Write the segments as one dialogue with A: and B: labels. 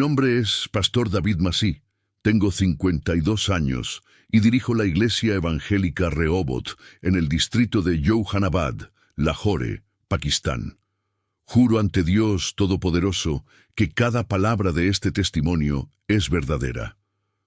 A: nombre es Pastor David Masí. Tengo 52 años y dirijo la Iglesia Evangélica Rehoboth en el distrito de Johannabad, Lahore, Pakistán. Juro ante Dios Todopoderoso que cada palabra de este testimonio es verdadera.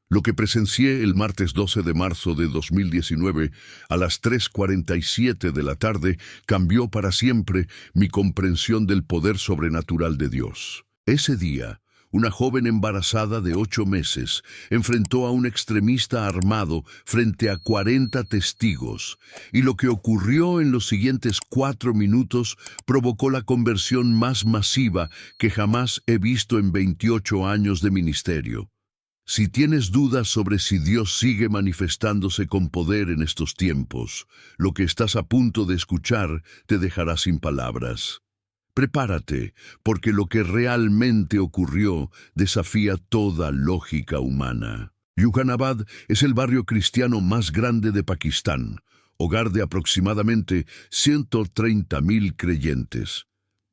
A: Lo que presencié el martes 12 de marzo de 2019 a las 3:47 de la tarde cambió para siempre mi comprensión del poder sobrenatural de Dios. Ese día, una joven embarazada de 8 meses enfrentó a un extremista armado frente a 40 testigos, y lo que ocurrió en los siguientes 4 minutos provocó la conversión más masiva que jamás he visto en 28 años de ministerio. Si tienes dudas sobre si Dios sigue manifestándose con poder en estos tiempos, lo que estás a punto de escuchar te dejará sin palabras. Prepárate, porque lo que realmente ocurrió desafía toda lógica humana. Johannabad es el barrio cristiano más grande de Pakistán, hogar de aproximadamente 130,000 creyentes.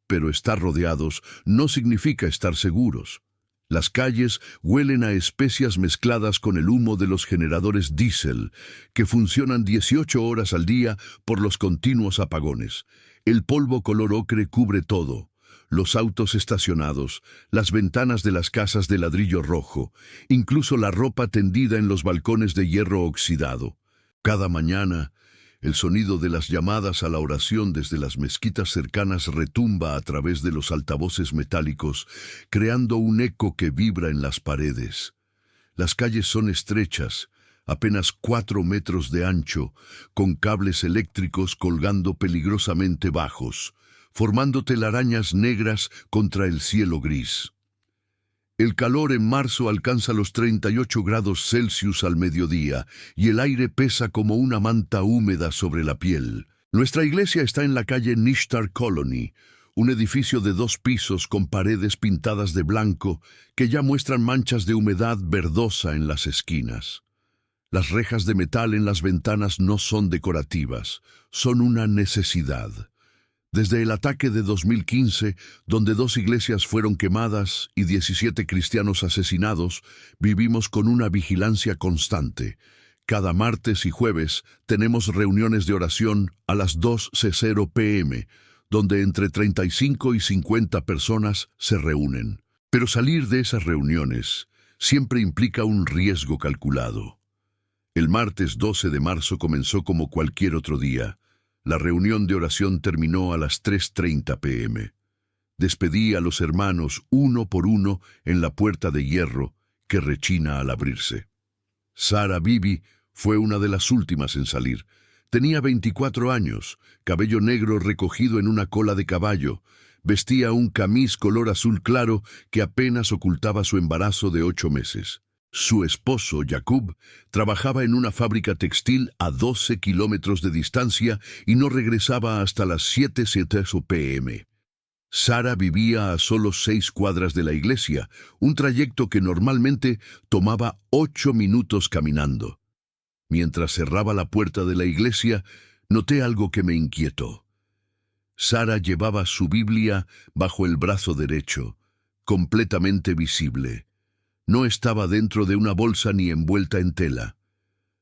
A: Pero estar rodeados no significa estar seguros. Las calles huelen a especias mezcladas con el humo de los generadores diésel, que funcionan 18 horas al día por los continuos apagones. El polvo color ocre cubre todo: los autos estacionados, las ventanas de las casas de ladrillo rojo, incluso la ropa tendida en los balcones de hierro oxidado. Cada mañana, el sonido de las llamadas a la oración desde las mezquitas cercanas retumba a través de los altavoces metálicos, creando un eco que vibra en las paredes. Las calles son estrechas, apenas 4 metros de ancho, con cables eléctricos colgando peligrosamente bajos, formando telarañas negras contra el cielo gris. El calor en marzo alcanza los 38 grados Celsius al mediodía y el aire pesa como una manta húmeda sobre la piel. Nuestra iglesia está en la calle Nishtar Colony, un edificio de 2 pisos con paredes pintadas de blanco que ya muestran manchas de humedad verdosa en las esquinas. Las rejas de metal en las ventanas no son decorativas, son una necesidad. Desde el ataque de 2015, donde 2 iglesias fueron quemadas y 17 cristianos asesinados, vivimos con una vigilancia constante. Cada martes y jueves tenemos reuniones de oración a las 2:00 p.m., donde entre 35 y 50 personas se reúnen. Pero salir de esas reuniones siempre implica un riesgo calculado. El martes 12 de marzo comenzó como cualquier otro día. La reunión de oración terminó a las 3:30 p.m. Despedí a los hermanos uno por uno en la puerta de hierro que rechina al abrirse. Sara Bibi fue una de las últimas en salir. Tenía 24 años, cabello negro recogido en una cola de caballo. Vestía un camis color azul claro que apenas ocultaba su embarazo de 8 meses. Su esposo, Jacob, trabajaba en una fábrica textil a 12 kilómetros de distancia y no regresaba hasta las 7:00 p.m. Sara vivía a solo 6 cuadras de la iglesia, un trayecto que normalmente tomaba 8 minutos caminando. Mientras cerraba la puerta de la iglesia, noté algo que me inquietó. Sara llevaba su Biblia bajo el brazo derecho, completamente visible. No estaba dentro de una bolsa ni envuelta en tela.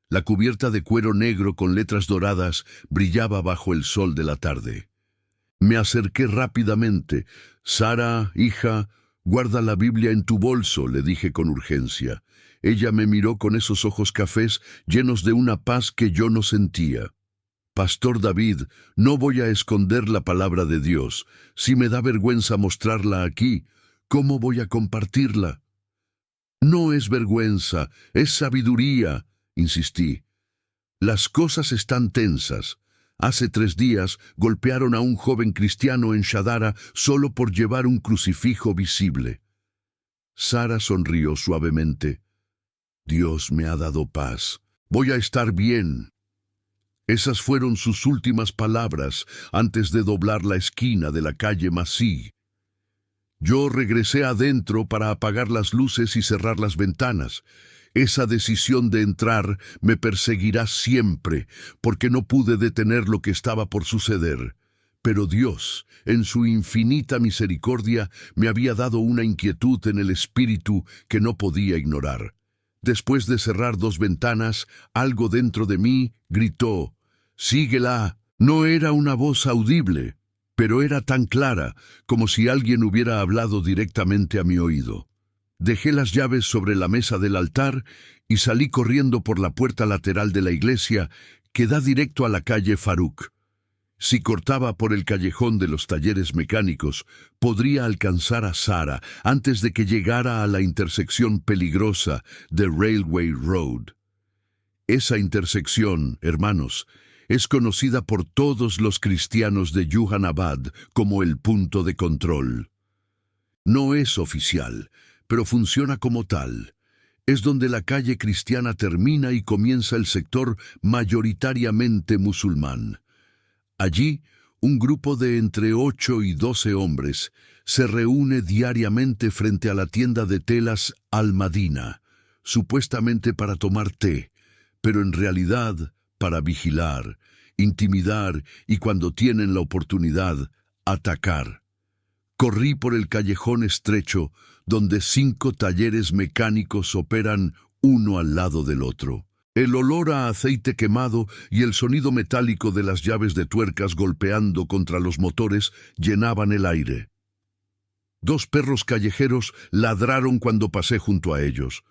A: La cubierta de cuero negro con letras doradas brillaba bajo el sol de la tarde. Me acerqué rápidamente. «Sara, hija, guarda la Biblia en tu bolso», le dije con urgencia. Ella me miró con esos ojos cafés llenos de una paz que yo no sentía. «Pastor David, no voy a esconder la palabra de Dios. Si me da vergüenza mostrarla aquí, ¿cómo voy a compartirla?» «No es vergüenza, es sabiduría», insistí. «Las cosas están tensas. Hace 3 días golpearon a un joven cristiano en Shadara solo por llevar un crucifijo visible». Sara sonrió suavemente. «Dios me ha dado paz. Voy a estar bien». Esas fueron sus últimas palabras antes de doblar la esquina de la calle Masí. Yo regresé adentro para apagar las luces y cerrar las ventanas. Esa decisión de entrar me perseguirá siempre, porque no pude detener lo que estaba por suceder. Pero Dios, en su infinita misericordia, me había dado una inquietud en el espíritu que no podía ignorar. Después de cerrar 2 ventanas, algo dentro de mí gritó: «¡Síguela!». No era una voz audible, pero era tan clara como si alguien hubiera hablado directamente a mi oído. Dejé las llaves sobre la mesa del altar y salí corriendo por la puerta lateral de la iglesia que da directo a la calle Farouk. Si cortaba por el callejón de los talleres mecánicos, podría alcanzar a Sara antes de que llegara a la intersección peligrosa de Railway Road. Esa intersección, hermanos, es conocida por todos los cristianos de Juhanabad como el punto de control. No es oficial, pero funciona como tal. Es donde la calle cristiana termina y comienza el sector mayoritariamente musulmán. Allí, un grupo de entre 8 y 12 hombres se reúne diariamente frente a la tienda de telas Al-Madina, supuestamente para tomar té, pero en realidad para vigilar, intimidar y, cuando tienen la oportunidad, atacar. Corrí por el callejón estrecho donde 5 talleres mecánicos operan uno al lado del otro. El olor a aceite quemado y el sonido metálico de las llaves de tuercas golpeando contra los motores llenaban el aire. 2 perros callejeros ladraron cuando pasé junto a ellos.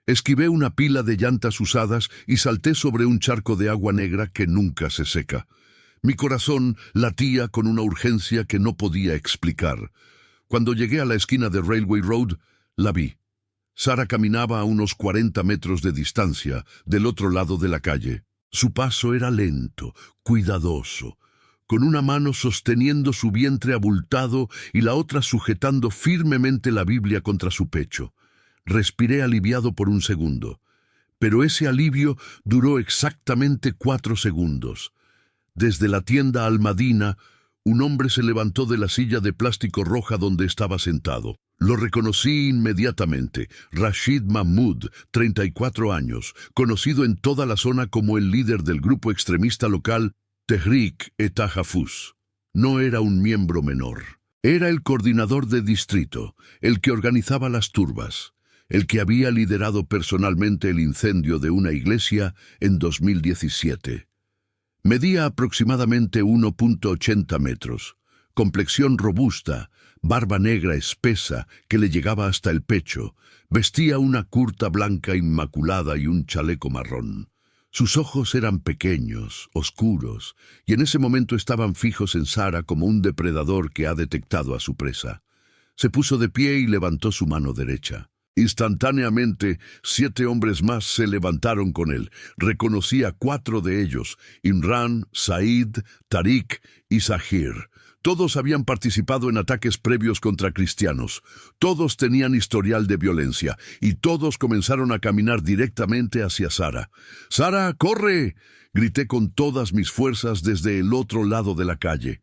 A: Esquivé una pila de llantas usadas y salté sobre un charco de agua negra que nunca se seca. Mi corazón latía con una urgencia que no podía explicar. Cuando llegué a la esquina de Railway Road, la vi. Sara caminaba a unos 40 metros de distancia, del otro lado de la calle. Su paso era lento, cuidadoso, con una mano sosteniendo su vientre abultado y la otra sujetando firmemente la Biblia contra su pecho. Respiré aliviado por un segundo, pero ese alivio duró exactamente 4 segundos. Desde la tienda Al-Madina, un hombre se levantó de la silla de plástico roja donde estaba sentado. Lo reconocí inmediatamente. Rashid Mahmoud, 34 años, conocido en toda la zona como el líder del grupo extremista local Tehrik-e-Tahafuz. No era un miembro menor. Era el coordinador de distrito, el que organizaba las turbas, el que había liderado personalmente el incendio de una iglesia en 2017. Medía aproximadamente 1,80 metros, complexión robusta, barba negra espesa que le llegaba hasta el pecho, vestía una curta blanca inmaculada y un chaleco marrón. Sus ojos eran pequeños, oscuros, y en ese momento estaban fijos en Sara como un depredador que ha detectado a su presa. Se puso de pie y levantó su mano derecha. Instantáneamente, 7 hombres más se levantaron con él. Reconocí a 4 de ellos: Imran, Said, Tariq y Zahir. Todos habían participado en ataques previos contra cristianos. Todos tenían historial de violencia, y todos comenzaron a caminar directamente hacia Sara. «¡Sara, corre!», grité con todas mis fuerzas desde el otro lado de la calle.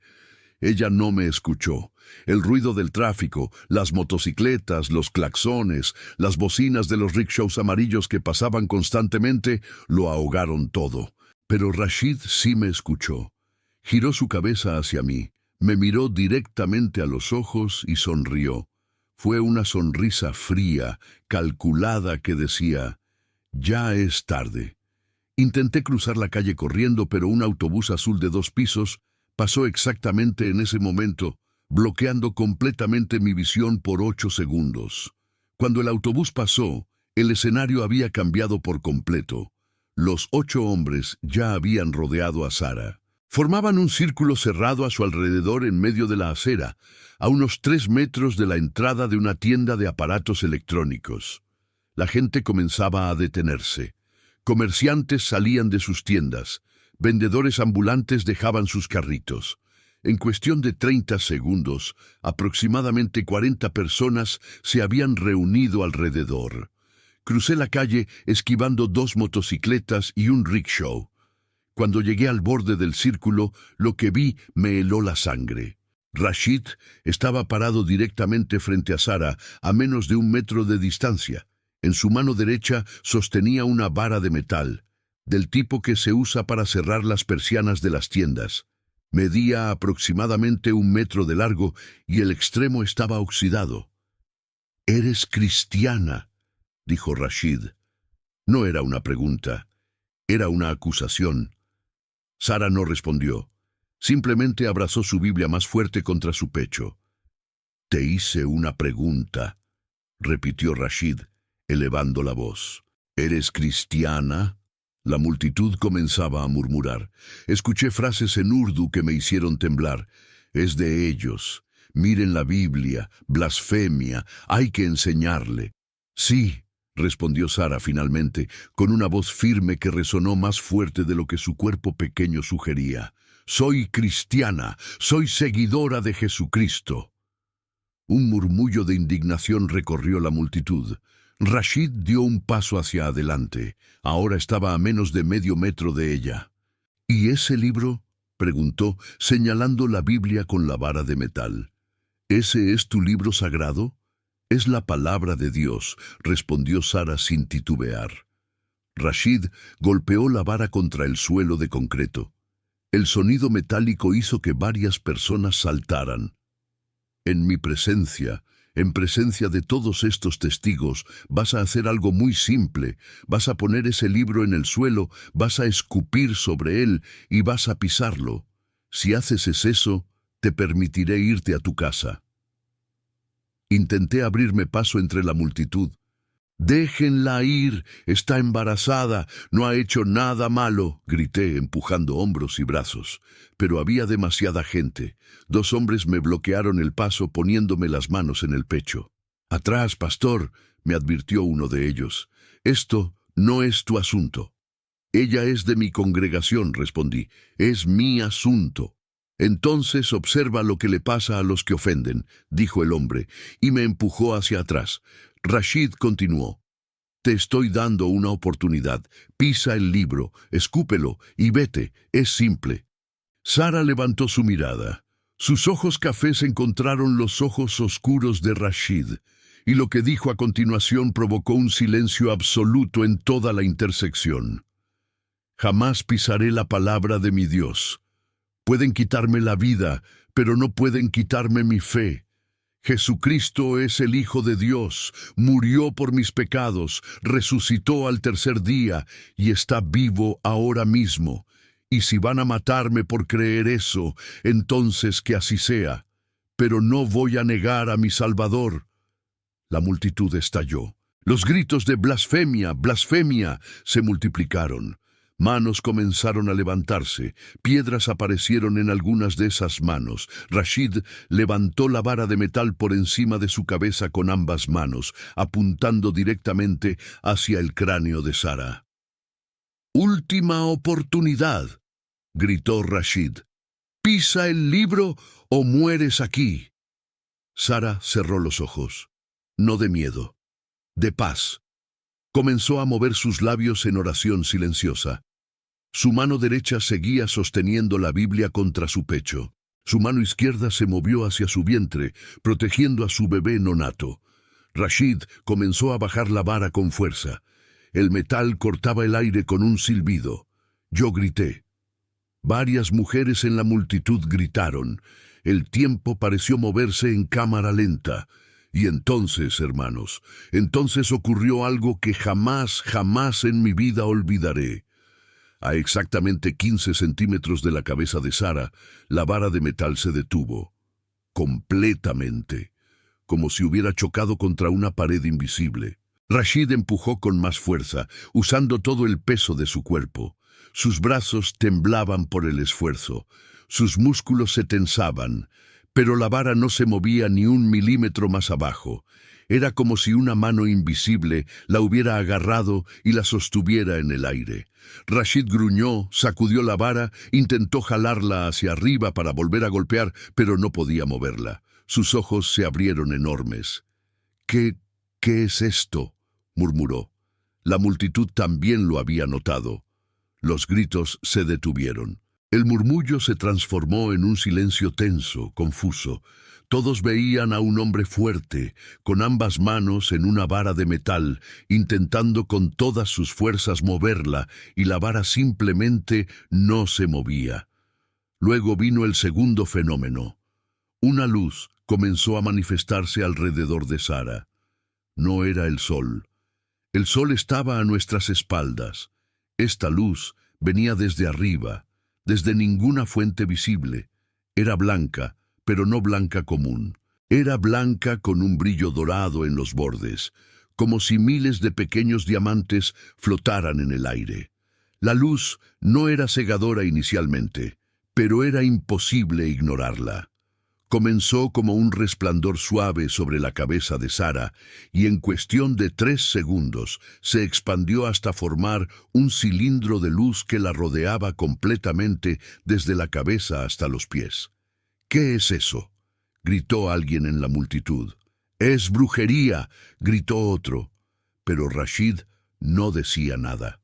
A: Ella no me escuchó. El ruido del tráfico, las motocicletas, los claxones, las bocinas de los rickshaws amarillos que pasaban constantemente lo ahogaron todo. Pero Rashid sí me escuchó. Giró su cabeza hacia mí, me miró directamente a los ojos y sonrió. Fue una sonrisa fría, calculada, que decía: «Ya es tarde». Intenté cruzar la calle corriendo, pero un autobús azul de 2 pisos pasó exactamente en ese momento, bloqueando completamente mi visión por 8 segundos. Cuando el autobús pasó, el escenario había cambiado por completo. Los 8 hombres ya habían rodeado a Sara. Formaban un círculo cerrado a su alrededor en medio de la acera, a unos 3 metros de la entrada de una tienda de aparatos electrónicos. La gente comenzaba a detenerse. Comerciantes salían de sus tiendas. Vendedores ambulantes dejaban sus carritos. En cuestión de 30 segundos, aproximadamente 40 personas se habían reunido alrededor. Crucé la calle esquivando 2 motocicletas y un rickshaw. Cuando llegué al borde del círculo, lo que vi me heló la sangre. Rashid estaba parado directamente frente a Sara, a menos de 1 metro de distancia. En su mano derecha sostenía una vara de metal, del tipo que se usa para cerrar las persianas de las tiendas. Medía aproximadamente 1 metro de largo y el extremo estaba oxidado. «Eres cristiana», dijo Rashid. No era una pregunta, era una acusación. Sara no respondió. Simplemente abrazó su Biblia más fuerte contra su pecho. «Te hice una pregunta», repitió Rashid, elevando la voz. «¿Eres cristiana?» La multitud comenzaba a murmurar. Escuché frases en urdu que me hicieron temblar. «Es de ellos. Miren la Biblia. Blasfemia. Hay que enseñarle». «Sí», respondió Sara finalmente, con una voz firme que resonó más fuerte de lo que su cuerpo pequeño sugería. «Soy cristiana. Soy seguidora de Jesucristo». Un murmullo de indignación recorrió la multitud. Rashid dio un paso hacia adelante. Ahora estaba a menos de medio metro de ella. «¿Y ese libro?», preguntó, señalando la Biblia con la vara de metal. «¿Ese es tu libro sagrado?» «Es la palabra de Dios», respondió Sara sin titubear. Rashid golpeó la vara contra el suelo de concreto. El sonido metálico hizo que varias personas saltaran. «En mi presencia, en presencia de todos estos testigos, vas a hacer algo muy simple. Vas a poner ese libro en el suelo, vas a escupir sobre él y vas a pisarlo. Si haces eso, te permitiré irte a tu casa». Intenté abrirme paso entre la multitud. «Déjenla ir, está embarazada, no ha hecho nada malo», grité empujando hombros y brazos. Pero había demasiada gente. 2 hombres me bloquearon el paso poniéndome las manos en el pecho. «Atrás, pastor», me advirtió uno de ellos. «Esto no es tu asunto». «Ella es de mi congregación», respondí. «Es mi asunto». «Entonces observa lo que le pasa a los que ofenden», dijo el hombre, y me empujó hacia atrás. Rashid continuó. «Te estoy dando una oportunidad. Pisa el libro, escúpelo y vete. Es simple». Sara levantó su mirada. Sus ojos cafés encontraron los ojos oscuros de Rashid, y lo que dijo a continuación provocó un silencio absoluto en toda la intersección. «Jamás pisaré la palabra de mi Dios. Pueden quitarme la vida, pero no pueden quitarme mi fe. Jesucristo es el Hijo de Dios, murió por mis pecados, resucitó al 3er día y está vivo ahora mismo. Y si van a matarme por creer eso, entonces que así sea. Pero no voy a negar a mi Salvador». La multitud estalló. Los gritos de «blasfemia, blasfemia» se multiplicaron. Manos comenzaron a levantarse, piedras aparecieron en algunas de esas manos. Rashid levantó la vara de metal por encima de su cabeza con ambas manos, apuntando directamente hacia el cráneo de Sara. «Última oportunidad», gritó Rashid. «Pisa el libro o mueres aquí». Sara cerró los ojos, no de miedo, de paz. Comenzó a mover sus labios en oración silenciosa. Su mano derecha seguía sosteniendo la Biblia contra su pecho. Su mano izquierda se movió hacia su vientre, protegiendo a su bebé nonato. Rashid comenzó a bajar la vara con fuerza. El metal cortaba el aire con un silbido. Yo grité. Varias mujeres en la multitud gritaron. El tiempo pareció moverse en cámara lenta. Y entonces, hermanos, entonces ocurrió algo que jamás en mi vida olvidaré. A exactamente 15 centímetros de la cabeza de Sara, la vara de metal se detuvo. Completamente. Como si hubiera chocado contra una pared invisible. Rashid empujó con más fuerza, usando todo el peso de su cuerpo. Sus brazos temblaban por el esfuerzo. Sus músculos se tensaban. Pero la vara no se movía ni 1 milímetro más abajo. Era como si una mano invisible la hubiera agarrado y la sostuviera en el aire. Rashid gruñó, sacudió la vara, intentó jalarla hacia arriba para volver a golpear, pero no podía moverla. Sus ojos se abrieron enormes. ¿Qué es esto?», murmuró. La multitud también lo había notado. Los gritos se detuvieron. El murmullo se transformó en un silencio tenso, confuso. Todos veían a un hombre fuerte, con ambas manos en una vara de metal, intentando con todas sus fuerzas moverla, y la vara simplemente no se movía. Luego vino el segundo fenómeno. Una luz comenzó a manifestarse alrededor de Sara. No era el sol. El sol estaba a nuestras espaldas. Esta luz venía desde arriba, desde ninguna fuente visible. Era blanca, pero no blanca común. Era blanca con un brillo dorado en los bordes, como si miles de pequeños diamantes flotaran en el aire. La luz no era cegadora inicialmente, pero era imposible ignorarla. Comenzó como un resplandor suave sobre la cabeza de Sara y en cuestión de 3 segundos se expandió hasta formar un cilindro de luz que la rodeaba completamente desde la cabeza hasta los pies. «¿Qué es eso?», gritó alguien en la multitud. «¡Es brujería!», gritó otro. Pero Rashid no decía nada,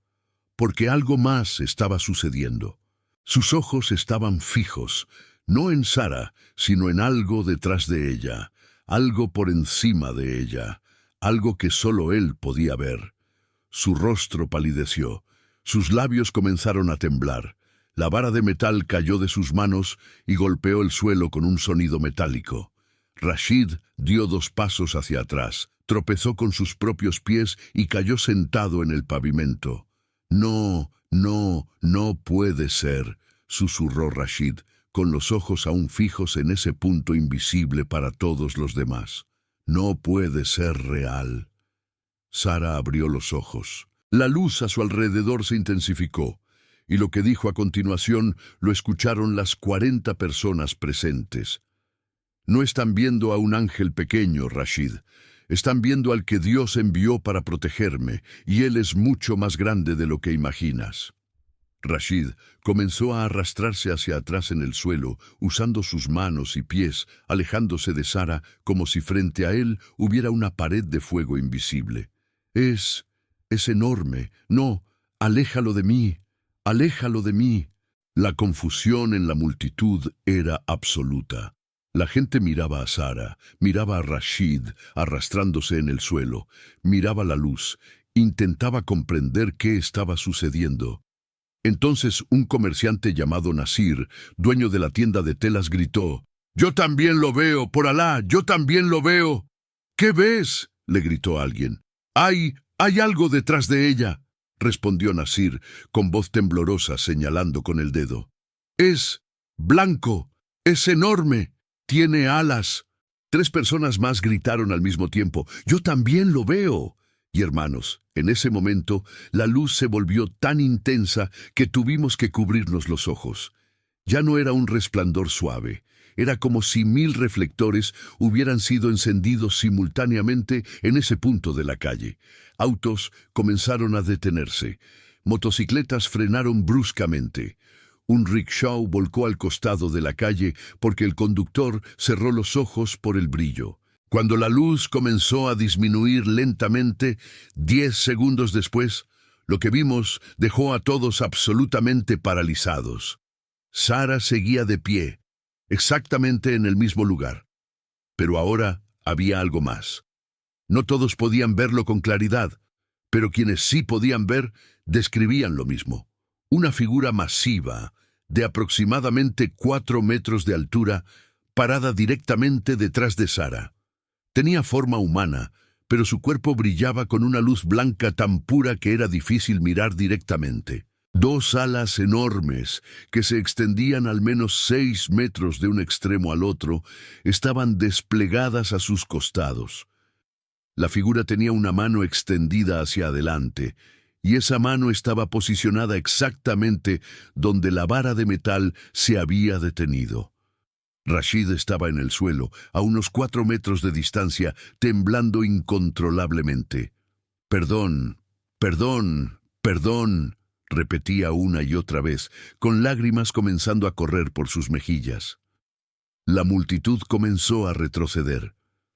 A: porque algo más estaba sucediendo. Sus ojos estaban fijos, no en Sara, sino en algo detrás de ella, algo por encima de ella, algo que solo él podía ver. Su rostro palideció, sus labios comenzaron a temblar, la vara de metal cayó de sus manos y golpeó el suelo con un sonido metálico. Rashid dio 2 pasos hacia atrás, tropezó con sus propios pies y cayó sentado en el pavimento. «No, no, no puede ser», susurró Rashid, con los ojos aún fijos en ese punto invisible para todos los demás. «No puede ser real». Sara abrió los ojos. La luz a su alrededor se intensificó, y lo que dijo a continuación lo escucharon las 40 personas presentes. «No están viendo a un ángel pequeño, Rashid. Están viendo al que Dios envió para protegerme, y él es mucho más grande de lo que imaginas». Rashid comenzó a arrastrarse hacia atrás en el suelo, usando sus manos y pies, alejándose de Sara como si frente a él hubiera una pared de fuego invisible. Es enorme. No, aléjalo de mí, aléjalo de mí». La confusión en la multitud era absoluta. La gente miraba a Sara, miraba a Rashid arrastrándose en el suelo, miraba la luz, intentaba comprender qué estaba sucediendo. Entonces un comerciante llamado Nasir, dueño de la tienda de telas, gritó: «¡Yo también lo veo, por Alá, yo también lo veo!». «¿Qué ves?», le gritó alguien. Hay algo detrás de ella», respondió Nasir, con voz temblorosa señalando con el dedo. «Es blanco, es enorme, tiene alas». 3 personas más gritaron al mismo tiempo: «Yo también lo veo». Y hermanos, en ese momento, la luz se volvió tan intensa que tuvimos que cubrirnos los ojos. Ya no era un resplandor suave, era como si 1000 reflectores hubieran sido encendidos simultáneamente en ese punto de la calle. Autos comenzaron a detenerse, motocicletas frenaron bruscamente. Un rickshaw volcó al costado de la calle porque el conductor cerró los ojos por el brillo. Cuando la luz comenzó a disminuir lentamente, 10 segundos después, lo que vimos dejó a todos absolutamente paralizados. Sara seguía de pie, exactamente en el mismo lugar. Pero ahora había algo más. No todos podían verlo con claridad, pero quienes sí podían ver describían lo mismo. Una figura masiva, de aproximadamente 4 metros de altura, parada directamente detrás de Sara. Tenía forma humana, pero su cuerpo brillaba con una luz blanca tan pura que era difícil mirar directamente. 2 alas enormes, que se extendían al menos 6 metros de un extremo al otro, estaban desplegadas a sus costados. La figura tenía una mano extendida hacia adelante, y esa mano estaba posicionada exactamente donde la vara de metal se había detenido. Rashid estaba en el suelo, a unos 4 metros de distancia, temblando incontrolablemente. «Perdón, perdón, perdón», repetía una y otra vez, con lágrimas comenzando a correr por sus mejillas. La multitud comenzó a retroceder.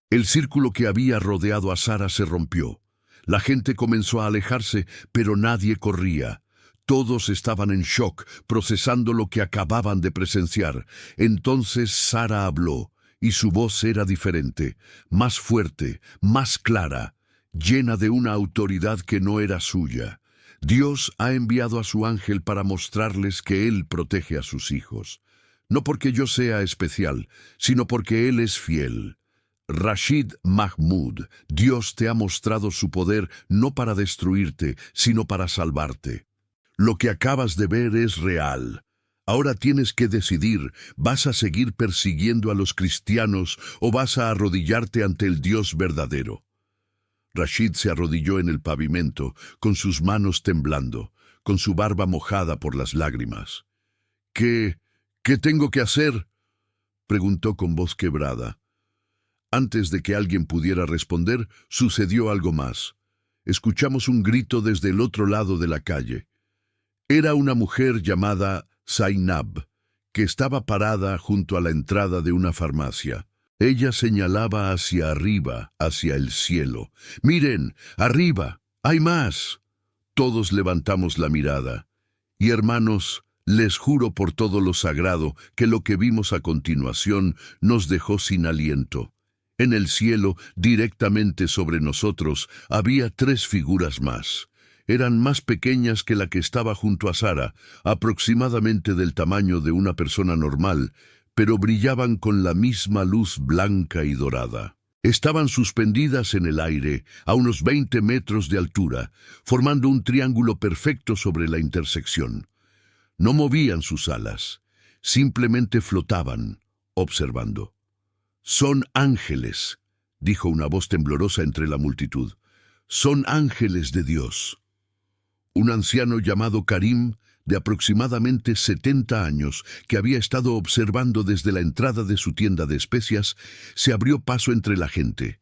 A: El círculo que había rodeado a Sara se rompió. La gente comenzó a alejarse, pero nadie corría. Todos estaban en shock, procesando lo que acababan de presenciar. Entonces Sara habló, y su voz era diferente, más fuerte, más clara, llena de una autoridad que no era suya. Dios ha enviado a su ángel para mostrarles que Él protege a sus hijos. no porque yo sea especial, sino porque Él es fiel. Rashid Mahmoud, Dios te ha mostrado su poder no para destruirte, sino para salvarte. Lo que acabas de ver es real. Ahora tienes que decidir, ¿vas a seguir persiguiendo a los cristianos o vas a arrodillarte ante el Dios verdadero? Rashid se arrodilló en el pavimento, con sus manos temblando, con su barba mojada por las lágrimas. ¿Qué tengo que hacer?, preguntó con voz quebrada. Antes de que alguien pudiera responder, sucedió algo más. Escuchamos un grito desde el otro lado de la calle. Era una mujer llamada Zainab, que estaba parada junto a la entrada de una farmacia. Ella señalaba hacia arriba, hacia el cielo. ¡Miren, arriba! ¡Hay más! Todos levantamos la mirada. Y hermanos, les juro por todo lo sagrado que lo que vimos a continuación nos dejó sin aliento. En el cielo, directamente sobre nosotros, había 3 figuras más. Eran más pequeñas que la que estaba junto a Sara, aproximadamente del tamaño de una persona normal, pero brillaban con la misma luz blanca y dorada. Estaban suspendidas en el aire, a unos 20 metros de altura, formando un triángulo perfecto sobre la intersección. No movían sus alas, simplemente flotaban, observando. «Son ángeles», dijo una voz temblorosa entre la multitud. «Son ángeles de Dios». Un anciano llamado Karim, de aproximadamente 70 años, que había estado observando desde la entrada de su tienda de especias, se abrió paso entre la gente.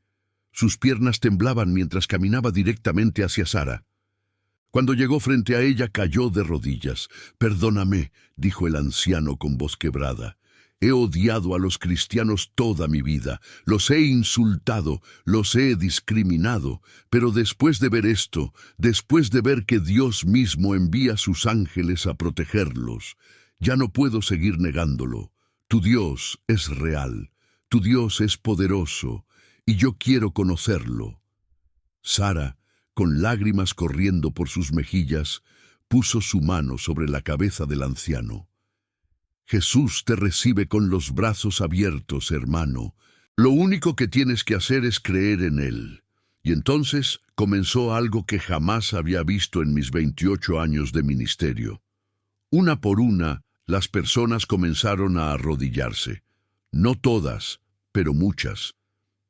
A: Sus piernas temblaban mientras caminaba directamente hacia Sara. Cuando llegó frente a ella, cayó de rodillas. «Perdóname», dijo el anciano con voz quebrada. «He odiado a los cristianos toda mi vida, los he insultado, los he discriminado, pero después de ver esto, después de ver que Dios mismo envía sus ángeles a protegerlos, ya no puedo seguir negándolo. Tu Dios es real, tu Dios es poderoso, y yo quiero conocerlo». Sara, con lágrimas corriendo por sus mejillas, puso su mano sobre la cabeza del anciano. «Jesús te recibe con los brazos abiertos, hermano. Lo único que tienes que hacer es creer en Él». Y entonces comenzó algo que jamás había visto en mis 28 años de ministerio. Una por una, las personas comenzaron a arrodillarse. No todas, pero muchas.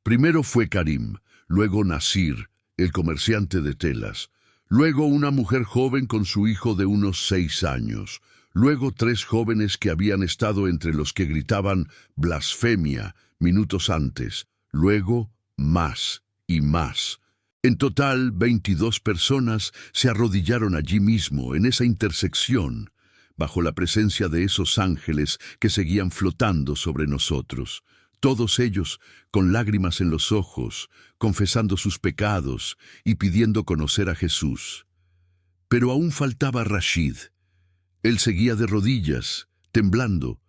A: Primero fue Karim, luego Nasir, el comerciante de telas, luego una mujer joven con su hijo de unos 6 años, luego 3 jóvenes que habían estado entre los que gritaban «blasfemia» minutos antes, luego más y más. En total, 22 personas se arrodillaron allí mismo, en esa intersección, bajo la presencia de esos ángeles que seguían flotando sobre nosotros. Todos ellos, con lágrimas en los ojos, confesando sus pecados y pidiendo conocer a Jesús. Pero aún faltaba Rashid. Él seguía de rodillas, temblando,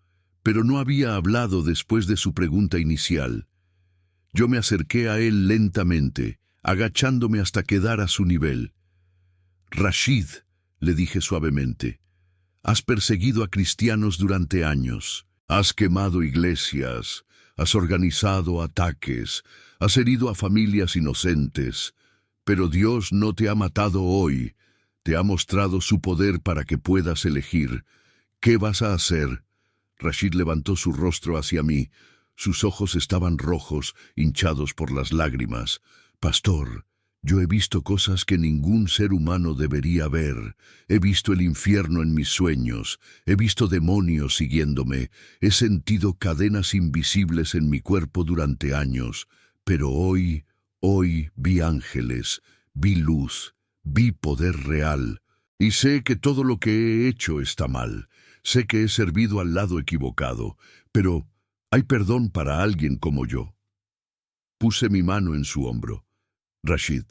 A: pero no había hablado después de su pregunta inicial. Yo me acerqué a él lentamente, agachándome hasta quedar a su nivel. «Rashid», le dije suavemente, «has perseguido a cristianos durante años, has quemado iglesias, has organizado ataques, has herido a familias inocentes, pero Dios no te ha matado hoy, te ha mostrado su poder para que puedas elegir. ¿Qué vas a hacer?» Rashid levantó su rostro hacia mí. Sus ojos estaban rojos, hinchados por las lágrimas. «Pastor, yo he visto cosas que ningún ser humano debería ver. He visto el infierno en mis sueños, he visto demonios siguiéndome, he sentido cadenas invisibles en mi cuerpo durante años, pero hoy vi ángeles, vi luz, vi poder real, y sé que todo lo que he hecho está mal. Sé que he servido al lado equivocado, pero hay perdón para alguien como yo». Puse mi mano en su hombro. «Rashid,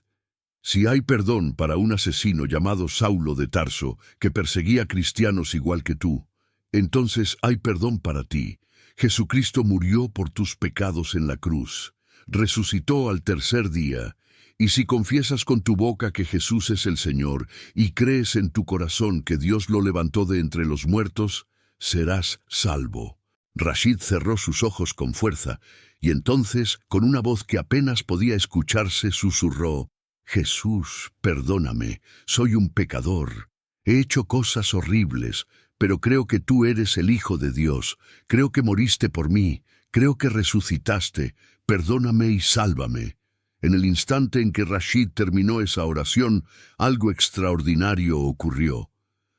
A: si hay perdón para un asesino llamado Saulo de Tarso que perseguía a cristianos igual que tú, entonces hay perdón para ti. Jesucristo murió por tus pecados en la cruz, resucitó al 3er día, y si confiesas con tu boca que Jesús es el Señor y crees en tu corazón que Dios lo levantó de entre los muertos, serás salvo. Rashid cerró sus ojos con fuerza, y entonces, con una voz que apenas podía escucharse, susurró: «Jesús, perdóname, soy un pecador. He hecho cosas horribles, pero creo que tú eres el Hijo de Dios. Creo que moriste por mí, creo que resucitaste. Perdóname y sálvame». En el instante en que Rashid terminó esa oración, algo extraordinario ocurrió.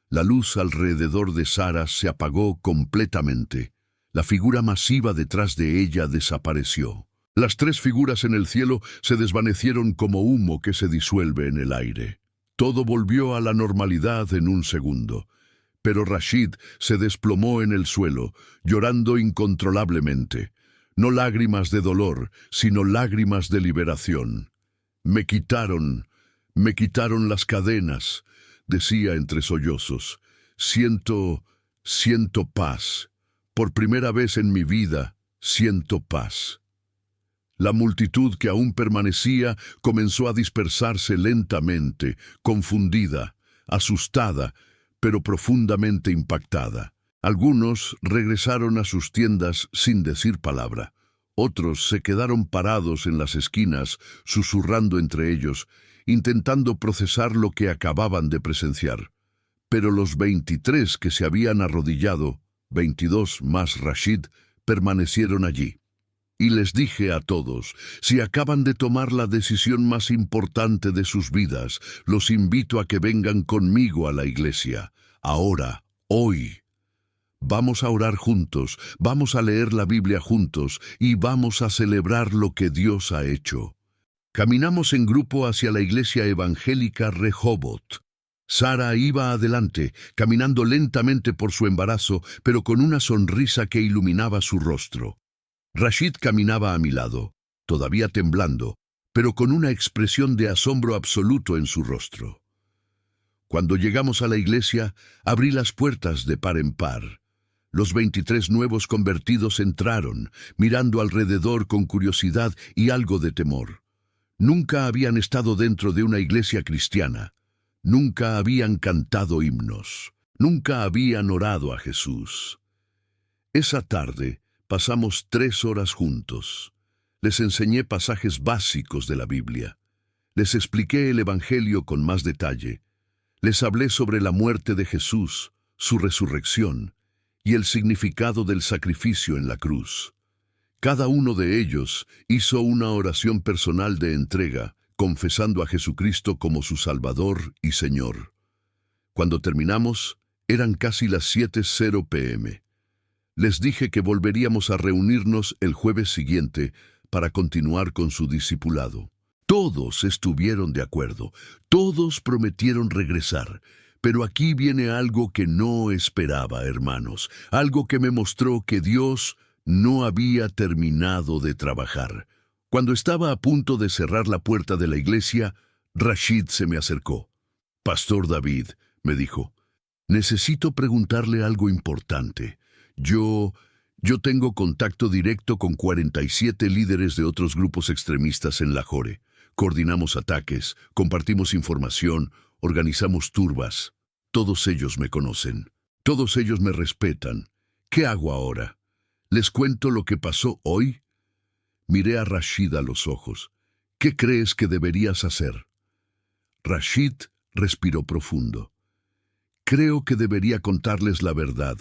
A: La luz alrededor de Sara se apagó completamente. La figura masiva detrás de ella desapareció. Las tres figuras en el cielo se desvanecieron como humo que se disuelve en el aire. Todo volvió a la normalidad en un segundo. Pero Rashid se desplomó en el suelo, llorando incontrolablemente. No lágrimas de dolor, sino lágrimas de liberación. Me quitaron las cadenas», decía entre sollozos. Siento paz. Por primera vez en mi vida, siento paz». La multitud que aún permanecía comenzó a dispersarse lentamente, confundida, asustada, pero profundamente impactada. Algunos regresaron a sus tiendas sin decir palabra. Otros se quedaron parados en las esquinas, susurrando entre ellos, intentando procesar lo que acababan de presenciar. Pero los 23 que se habían arrodillado, 22 más Rashid, permanecieron allí. Y les dije a todos: si acaban de tomar la decisión más importante de sus vidas, los invito a que vengan conmigo a la iglesia. Ahora, hoy. Vamos a orar juntos, vamos a leer la Biblia juntos y vamos a celebrar lo que Dios ha hecho. Caminamos en grupo hacia la iglesia evangélica Rehoboth. Sara iba adelante, caminando lentamente por su embarazo, pero con una sonrisa que iluminaba su rostro. Rashid caminaba a mi lado, todavía temblando, pero con una expresión de asombro absoluto en su rostro. Cuando llegamos a la iglesia, abrí las puertas de par en par. Los 23 nuevos convertidos entraron, mirando alrededor con curiosidad y algo de temor. Nunca habían estado dentro de una iglesia cristiana. Nunca habían cantado himnos. Nunca habían orado a Jesús. Esa tarde pasamos 3 horas juntos. Les enseñé pasajes básicos de la Biblia. Les expliqué el Evangelio con más detalle. Les hablé sobre la muerte de Jesús, su resurrección y el significado del sacrificio en la cruz. Cada uno de ellos hizo una oración personal de entrega, confesando a Jesucristo como su Salvador y Señor. Cuando terminamos, eran casi las 7:00 p.m. Les dije que volveríamos a reunirnos el jueves siguiente para continuar con su discipulado. Todos estuvieron de acuerdo, todos prometieron regresar. Pero aquí viene algo que no esperaba, hermanos, algo que me mostró que Dios no había terminado de trabajar. Cuando estaba a punto de cerrar la puerta de la iglesia, Rashid se me acercó. «Pastor David», me dijo, «necesito preguntarle algo importante. Yo tengo contacto directo con 47 líderes de otros grupos extremistas en Lahore. Coordinamos ataques, compartimos información, organizamos turbas. Todos ellos me conocen. Todos ellos me respetan. ¿Qué hago ahora? ¿Les cuento lo que pasó hoy?» Miré a Rashid a los ojos. «¿Qué crees que deberías hacer?» Rashid respiró profundo. «Creo que debería contarles la verdad.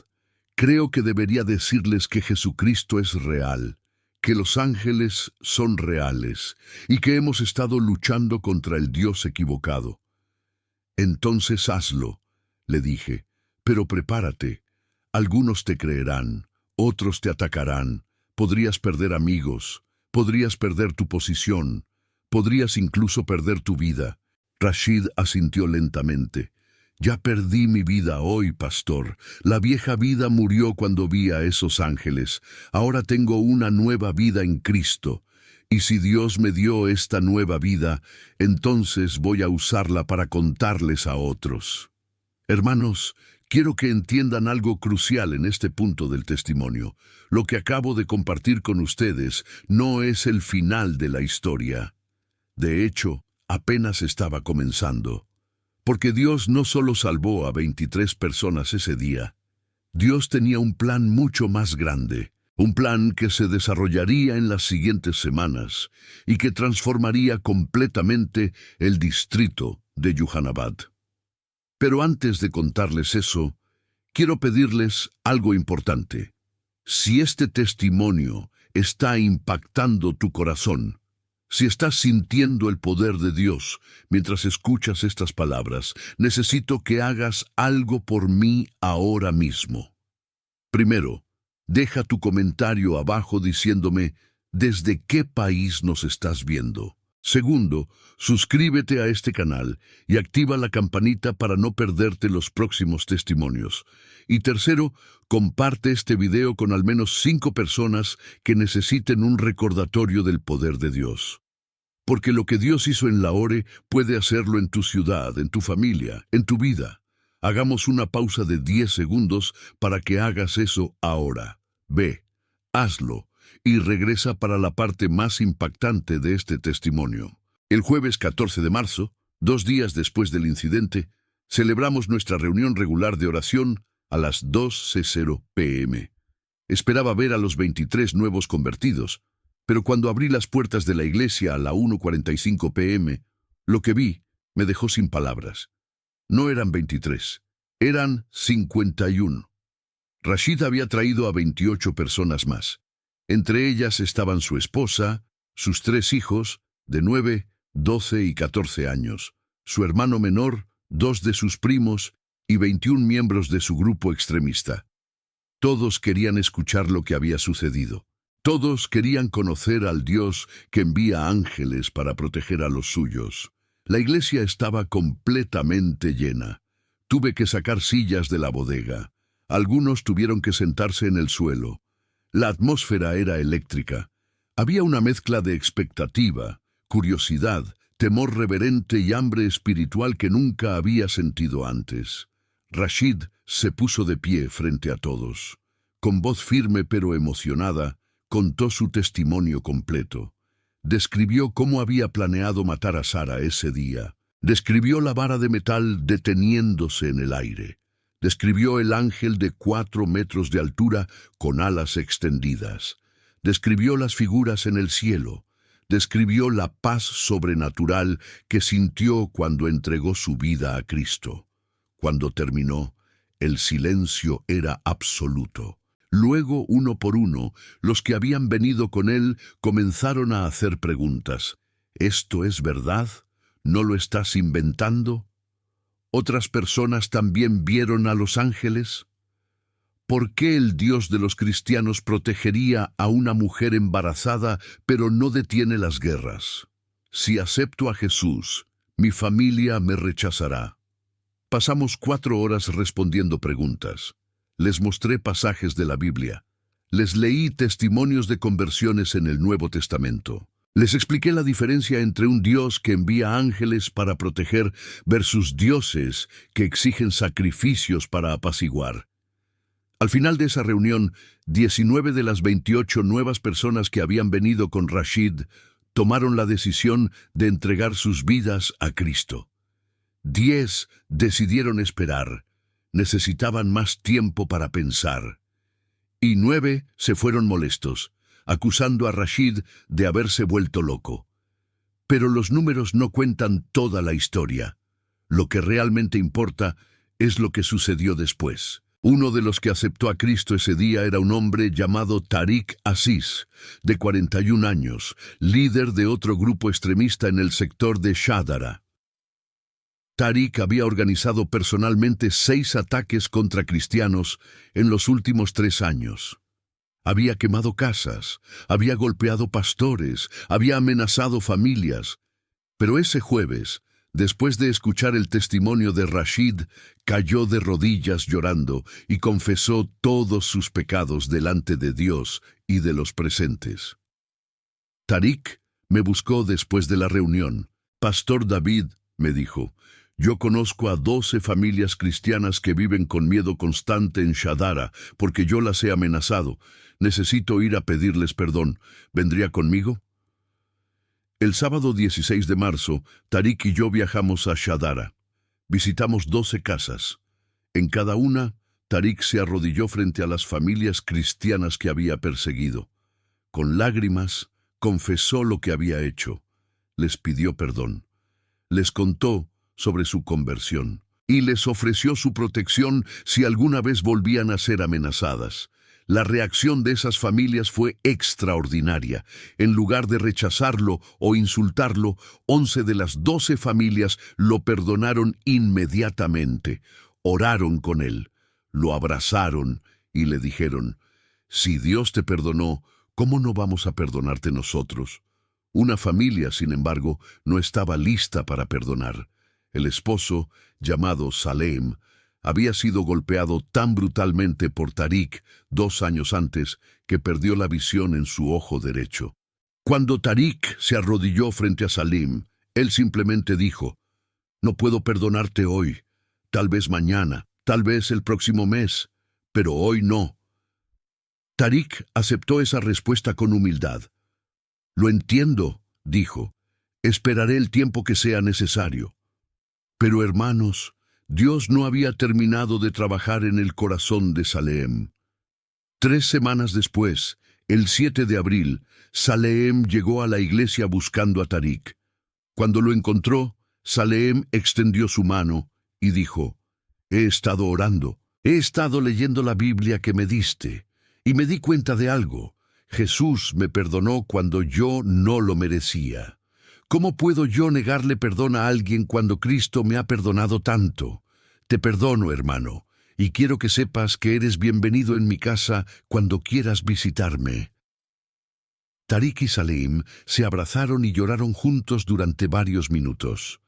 A: Creo que debería decirles que Jesucristo es real, que los ángeles son reales y que hemos estado luchando contra el Dios equivocado». «Entonces hazlo», le dije, «pero prepárate. Algunos te creerán, otros te atacarán, podrías perder amigos, podrías perder tu posición, podrías incluso perder tu vida». Rashid asintió lentamente. «Ya perdí mi vida hoy, pastor. La vieja vida murió cuando vi a esos ángeles. Ahora tengo una nueva vida en Cristo. Y si Dios me dio esta nueva vida, entonces voy a usarla para contarles a otros». Hermanos, quiero que entiendan algo crucial en este punto del testimonio. Lo que acabo de compartir con ustedes no es el final de la historia. De hecho, apenas estaba comenzando. Porque Dios no solo salvó a 23 personas ese día. Dios tenía un plan mucho más grande, un plan que se desarrollaría en las siguientes semanas y que transformaría completamente el distrito de Yuhanabad. Pero antes de contarles eso, quiero pedirles algo importante. Si este testimonio está impactando tu corazón, si estás sintiendo el poder de Dios mientras escuchas estas palabras, necesito que hagas algo por mí ahora mismo. Primero, deja tu comentario abajo diciéndome desde qué país nos estás viendo. Segundo, suscríbete a este canal y activa la campanita para no perderte los próximos testimonios. Y tercero, comparte este video con al menos 5 personas que necesiten un recordatorio del poder de Dios. Porque lo que Dios hizo en Lahore puede hacerlo en tu ciudad, en tu familia, en tu vida. Hagamos una pausa de 10 segundos para que hagas eso ahora. Ve, hazlo y regresa para la parte más impactante de este testimonio. El jueves 14 de marzo, 2 días después del incidente, celebramos nuestra reunión regular de oración a las 2:00 p.m. Esperaba ver a los 23 nuevos convertidos, pero cuando abrí las puertas de la iglesia a la 1:45 p.m., lo que vi me dejó sin palabras. No eran 23, eran 51. Rashid había traído a 28 personas más. Entre ellas estaban su esposa, sus 3 hijos, de 9, 12 y 14 años, su hermano menor, 2 de sus primos y 21 miembros de su grupo extremista. Todos querían escuchar lo que había sucedido. Todos querían conocer al Dios que envía ángeles para proteger a los suyos. La iglesia estaba completamente llena. Tuve que sacar sillas de la bodega. Algunos tuvieron que sentarse en el suelo. La atmósfera era eléctrica. Había una mezcla de expectativa, curiosidad, temor reverente y hambre espiritual que nunca había sentido antes. Rashid se puso de pie frente a todos. Con voz firme pero emocionada, contó su testimonio completo. Describió cómo había planeado matar a Sara ese día. Describió la vara de metal deteniéndose en el aire. Describió el ángel de 4 metros de altura con alas extendidas. Describió las figuras en el cielo. Describió la paz sobrenatural que sintió cuando entregó su vida a Cristo. Cuando terminó, el silencio era absoluto. Luego, uno por uno, los que habían venido con él comenzaron a hacer preguntas. ¿Esto es verdad? ¿No lo estás inventando? ¿Otras personas también vieron a los ángeles? ¿Por qué el Dios de los cristianos protegería a una mujer embarazada, pero no detiene las guerras? Si acepto a Jesús, mi familia me rechazará. Pasamos 4 horas respondiendo preguntas. Les mostré pasajes de la Biblia. Les leí testimonios de conversiones en el Nuevo Testamento. Les expliqué la diferencia entre un Dios que envía ángeles para proteger versus dioses que exigen sacrificios para apaciguar. Al final de esa reunión, 19 de las 28 nuevas personas que habían venido con Rashid tomaron la decisión de entregar sus vidas a Cristo. 10 decidieron esperar. Necesitaban más tiempo para pensar. Y 9 se fueron molestos, acusando a Rashid de haberse vuelto loco. Pero los números no cuentan toda la historia. Lo que realmente importa es lo que sucedió después. Uno de los que aceptó a Cristo ese día era un hombre llamado Tariq Aziz, de 41 años, líder de otro grupo extremista en el sector de Shadara. Tariq había organizado personalmente 6 ataques contra cristianos en los últimos 3 años. Había quemado casas, había golpeado pastores, había amenazado familias. Pero ese jueves, después de escuchar el testimonio de Rashid, cayó de rodillas llorando y confesó todos sus pecados delante de Dios y de los presentes. Tariq me buscó después de la reunión. Pastor David, me dijo, yo conozco a 12 familias cristianas que viven con miedo constante en Shadara porque yo las he amenazado. Necesito ir a pedirles perdón. ¿Vendría conmigo? El sábado 16 de marzo, Tariq y yo viajamos a Shadara. Visitamos 12 casas. En cada una, Tariq se arrodilló frente a las familias cristianas que había perseguido. Con lágrimas, confesó lo que había hecho. Les pidió perdón. Les contó sobre su conversión y les ofreció su protección si alguna vez volvían a ser amenazadas. La reacción de esas familias fue extraordinaria. En lugar de rechazarlo o insultarlo, 11 de las 12 familias lo perdonaron inmediatamente. Oraron con él, lo abrazaron y le dijeron: «Si Dios te perdonó, ¿cómo no vamos a perdonarte nosotros?». Una familia, sin embargo, no estaba lista para perdonar. El esposo, llamado Salem, había sido golpeado tan brutalmente por Tariq 2 años antes que perdió la visión en su ojo derecho. Cuando Tariq se arrodilló frente a Salem, él simplemente dijo: «No puedo perdonarte hoy, tal vez mañana, tal vez el próximo mes, pero hoy no». Tariq aceptó esa respuesta con humildad. «Lo entiendo», dijo. «Esperaré el tiempo que sea necesario». Pero hermanos, Dios no había terminado de trabajar en el corazón de Salem. 3 semanas después, el 7 de abril, Salem llegó a la iglesia buscando a Tariq. Cuando lo encontró, Salem extendió su mano y dijo: «He estado orando, he estado leyendo la Biblia que me diste, y me di cuenta de algo. Jesús me perdonó cuando yo no lo merecía. ¿Cómo puedo yo negarle perdón a alguien cuando Cristo me ha perdonado tanto? Te perdono, hermano, y quiero que sepas que eres bienvenido en mi casa cuando quieras visitarme». Tariq y Salem se abrazaron y lloraron juntos durante varios minutos.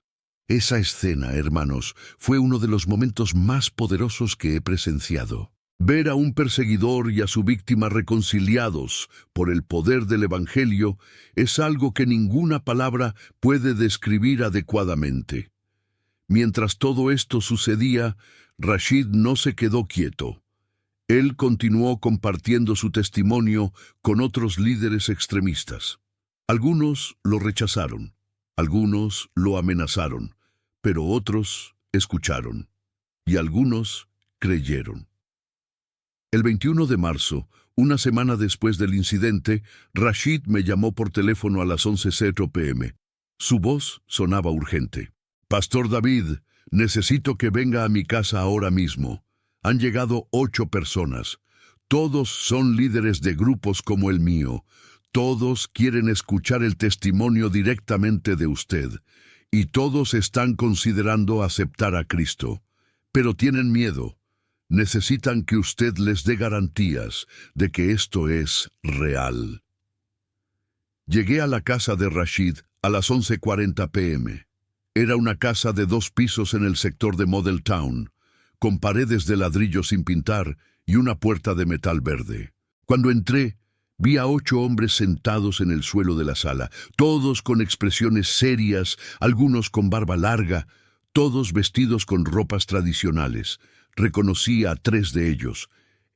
A: Esa escena, hermanos, fue uno de los momentos más poderosos que he presenciado. Ver a un perseguidor y a su víctima reconciliados por el poder del Evangelio es algo que ninguna palabra puede describir adecuadamente. Mientras todo esto sucedía, Rashid no se quedó quieto. Él continuó compartiendo su testimonio con otros líderes extremistas. Algunos lo rechazaron, algunos lo amenazaron, pero otros escucharon, y algunos creyeron. El 21 de marzo, una semana después del incidente, Rashid me llamó por teléfono a las 11:00 p.m. Su voz sonaba urgente. «Pastor David, necesito que venga a mi casa ahora mismo. Han llegado 8 personas. Todos son líderes de grupos como el mío. Todos quieren escuchar el testimonio directamente de usted. Y todos están considerando aceptar a Cristo. Pero tienen miedo. Necesitan que usted les dé garantías de que esto es real». Llegué a la casa de Rashid a las 11:40 p.m. Era una casa de 2 pisos en el sector de Model Town, con paredes de ladrillo sin pintar y una puerta de metal verde. Cuando entré, vi a 8 hombres sentados en el suelo de la sala, todos con expresiones serias, algunos con barba larga, todos vestidos con ropas tradicionales. Reconocí a 3 de ellos.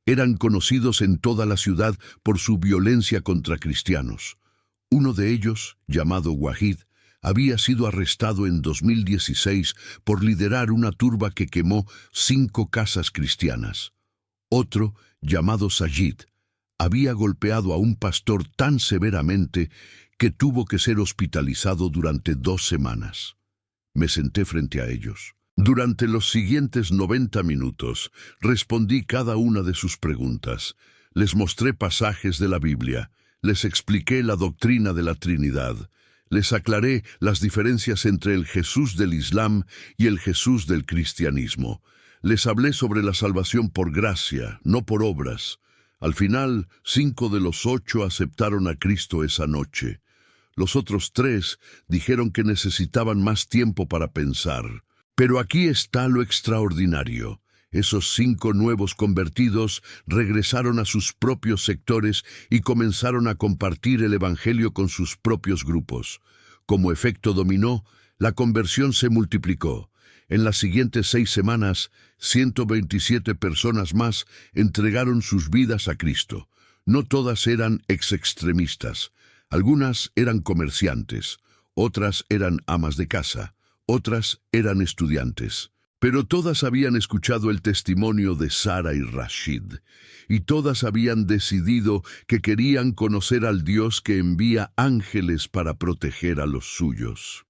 A: Eran conocidos en toda la ciudad por su violencia contra cristianos. Uno de ellos, llamado Wahid, había sido arrestado en 2016 por liderar una turba que quemó 5 casas cristianas. Otro, llamado Sajid, había golpeado a un pastor tan severamente que tuvo que ser hospitalizado durante 2 semanas. Me senté frente a ellos. Durante los siguientes 90 minutos, respondí cada una de sus preguntas. Les mostré pasajes de la Biblia, les expliqué la doctrina de la Trinidad, les aclaré las diferencias entre el Jesús del Islam y el Jesús del cristianismo. Les hablé sobre la salvación por gracia, no por obras. Al final, 5 de los 8 aceptaron a Cristo esa noche. Los otros 3 dijeron que necesitaban más tiempo para pensar. Pero aquí está lo extraordinario. Esos 5 nuevos convertidos regresaron a sus propios sectores y comenzaron a compartir el Evangelio con sus propios grupos. Como efecto dominó, la conversión se multiplicó. En las siguientes 6 semanas, 127 personas más entregaron sus vidas a Cristo. No todas eran extremistas. Algunas eran comerciantes, otras eran amas de casa. Otras eran estudiantes, Pero todas habían escuchado el testimonio de Sara y Rashid, y todas habían decidido que querían conocer al Dios que envía ángeles para proteger a los suyos.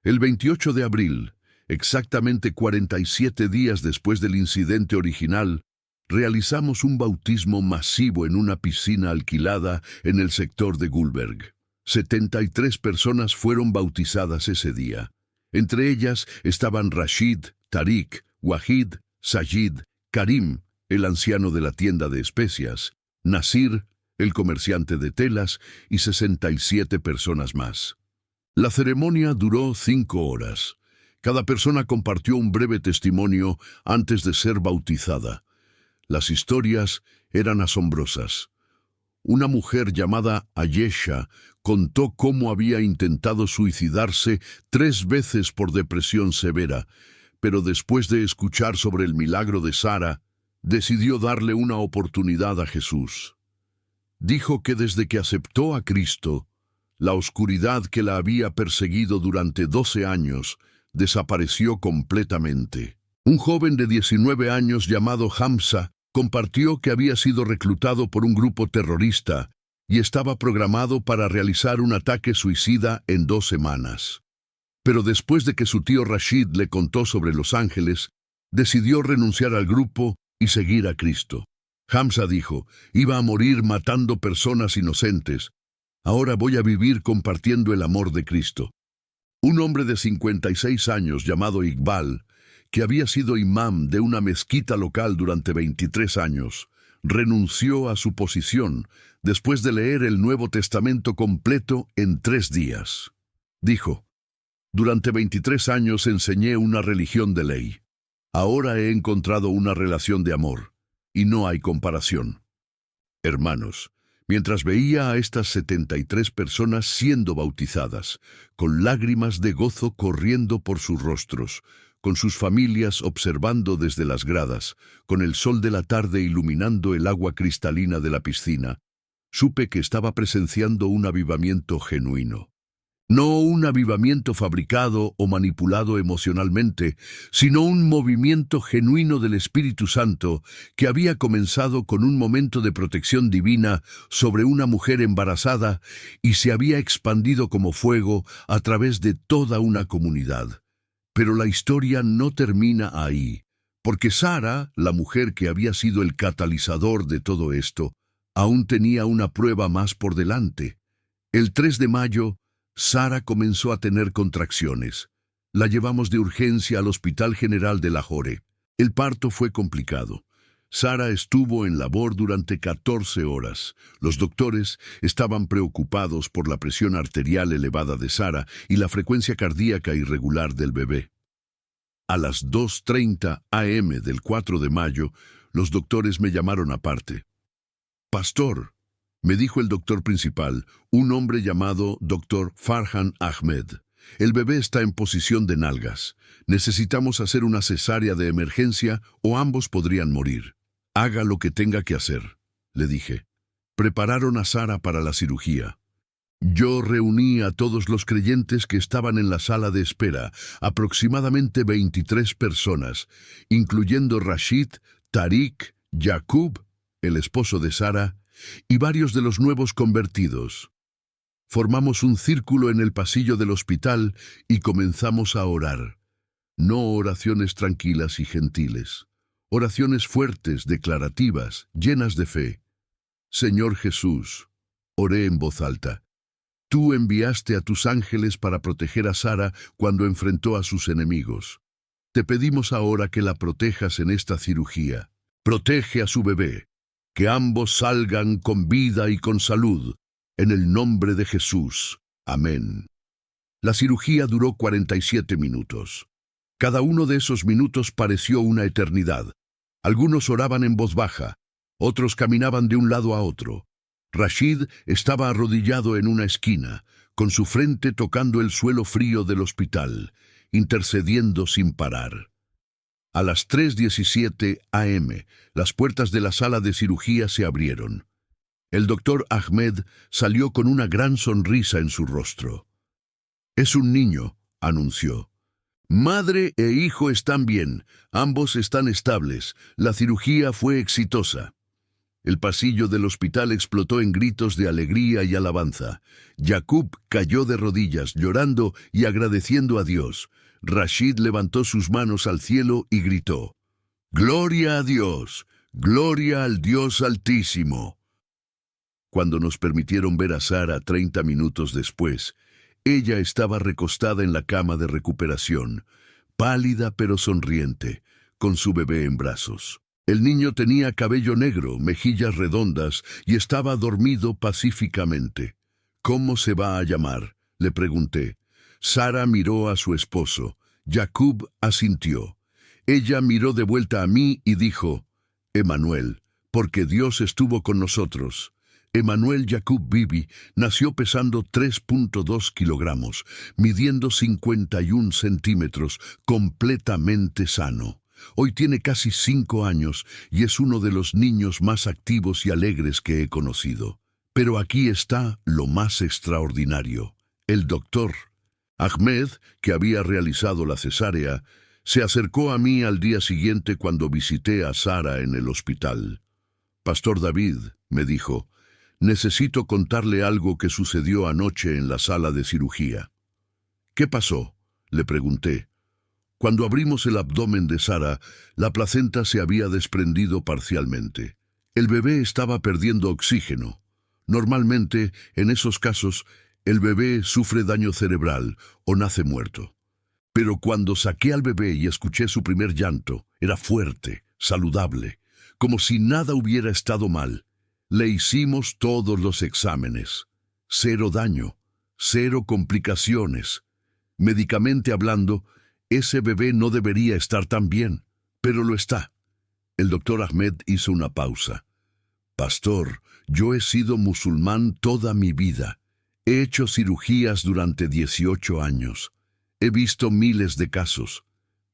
A: El 28 de abril, exactamente 47 días después del incidente original, realizamos un bautismo masivo en una piscina alquilada en el sector de Gulberg. 73 personas fueron bautizadas ese día. Entre ellas estaban Rashid, Tariq, Wahid, Sajid, Karim, el anciano de la tienda de especias, Nasir, el comerciante de telas, y 67 personas más. La ceremonia duró 5 horas. Cada persona compartió un breve testimonio antes de ser bautizada. Las historias eran asombrosas. Una mujer llamada Ayesha contó cómo había intentado suicidarse 3 veces por depresión severa, pero después de escuchar sobre el milagro de Sara, decidió darle una oportunidad a Jesús. Dijo que desde que aceptó a Cristo, la oscuridad que la había perseguido durante 12 años desapareció completamente. Un joven de 19 años llamado Hamza compartió que había sido reclutado por un grupo terrorista y estaba programado para realizar un ataque suicida en 2 semanas. Pero después de que su tío Rashid le contó sobre los ángeles, decidió renunciar al grupo y seguir a Cristo. Hamza dijo, iba a morir matando personas inocentes. Ahora voy a vivir compartiendo el amor de Cristo. Un hombre de 56 años llamado Iqbal, que había sido imam de una mezquita local durante 23 años, renunció a su posición después de leer el Nuevo Testamento completo en 3 días. Dijo, durante 23 años enseñé una religión de ley. Ahora he encontrado una relación de amor, y no hay comparación. Hermanos, mientras veía a estas 73 personas siendo bautizadas, con lágrimas de gozo corriendo por sus rostros, con sus familias observando desde las gradas, con el sol de la tarde iluminando el agua cristalina de la piscina, supe que estaba presenciando un avivamiento genuino. No un avivamiento fabricado o manipulado emocionalmente, sino un movimiento genuino del Espíritu Santo que había comenzado con un momento de protección divina sobre una mujer embarazada y se había expandido como fuego a través de toda una comunidad. Pero la historia no termina ahí, porque Sara, la mujer que había sido el catalizador de todo esto, aún tenía una prueba más por delante. El 3 de mayo, Sara comenzó a tener contracciones. La llevamos de urgencia al Hospital General de Lahore. El parto fue complicado. Sara estuvo en labor durante 14 horas. Los doctores estaban preocupados por la presión arterial elevada de Sara y la frecuencia cardíaca irregular del bebé. A las 2:30 am del 4 de mayo, los doctores me llamaron aparte. «Pastor», me dijo el doctor principal, un hombre llamado Dr. Farhan Ahmed. «El bebé está en posición de nalgas. Necesitamos hacer una cesárea de emergencia o ambos podrían morir». «Haga lo que tenga que hacer», le dije. Prepararon a Sara para la cirugía. Yo reuní a todos los creyentes que estaban en la sala de espera, aproximadamente 23 personas, incluyendo Rashid, Tariq, Yaqub, el esposo de Sara, y varios de los nuevos convertidos. Formamos un círculo en el pasillo del hospital y comenzamos a orar. No oraciones tranquilas y gentiles. Oraciones fuertes, declarativas, llenas de fe. «Señor Jesús», oré en voz alta, «tú enviaste a tus ángeles para proteger a Sara cuando enfrentó a sus enemigos. Te pedimos ahora que la protejas en esta cirugía. Protege a su bebé. Que ambos salgan con vida y con salud, en el nombre de Jesús. Amén». La cirugía duró 47 minutos. Cada uno de esos minutos pareció una eternidad. Algunos oraban en voz baja, otros caminaban de un lado a otro. Rashid estaba arrodillado en una esquina, con su frente tocando el suelo frío del hospital, intercediendo sin parar. A las 3:17 am, las puertas de la sala de cirugía se abrieron. El doctor Ahmed salió con una gran sonrisa en su rostro. «Es un niño», anunció. Madre e hijo están bien, ambos están estables, la cirugía fue exitosa. El pasillo del hospital explotó en gritos de alegría y alabanza. Jacob cayó de rodillas, llorando y agradeciendo a Dios. Rashid levantó sus manos al cielo y gritó: «¡Gloria a Dios! ¡Gloria al Dios Altísimo!». Cuando nos permitieron ver a Sara 30 minutos después, ella estaba recostada en la cama de recuperación, pálida pero sonriente, con su bebé en brazos. El niño tenía cabello negro, mejillas redondas y estaba dormido pacíficamente. «¿Cómo se va a llamar?», le pregunté. Sara miró a su esposo. Jacob asintió. Ella miró de vuelta a mí y dijo: «Emanuel, porque Dios estuvo con nosotros». Emanuel Jacob Bibi nació pesando 3.2 kilogramos, midiendo 51 centímetros, completamente sano. Hoy tiene casi 5 años y es uno de los niños más activos y alegres que he conocido. Pero aquí está lo más extraordinario. El doctor Ahmed, que había realizado la cesárea, se acercó a mí al día siguiente cuando visité a Sara en el hospital. «Pastor David», me dijo, «necesito contarle algo que sucedió anoche en la sala de cirugía». «¿Qué pasó?», le pregunté. Cuando abrimos el abdomen de Sara, la placenta se había desprendido parcialmente. El bebé estaba perdiendo oxígeno. Normalmente, en esos casos, el bebé sufre daño cerebral o nace muerto. Pero cuando saqué al bebé y escuché su primer llanto, era fuerte, saludable, como si nada hubiera estado mal. Le hicimos todos los exámenes. 0 daño, 0 complicaciones. Médicamente hablando, ese bebé no debería estar tan bien, pero lo está. El doctor Ahmed hizo una pausa. «Pastor, yo he sido musulmán toda mi vida. He hecho cirugías durante 18 años. He visto miles de casos,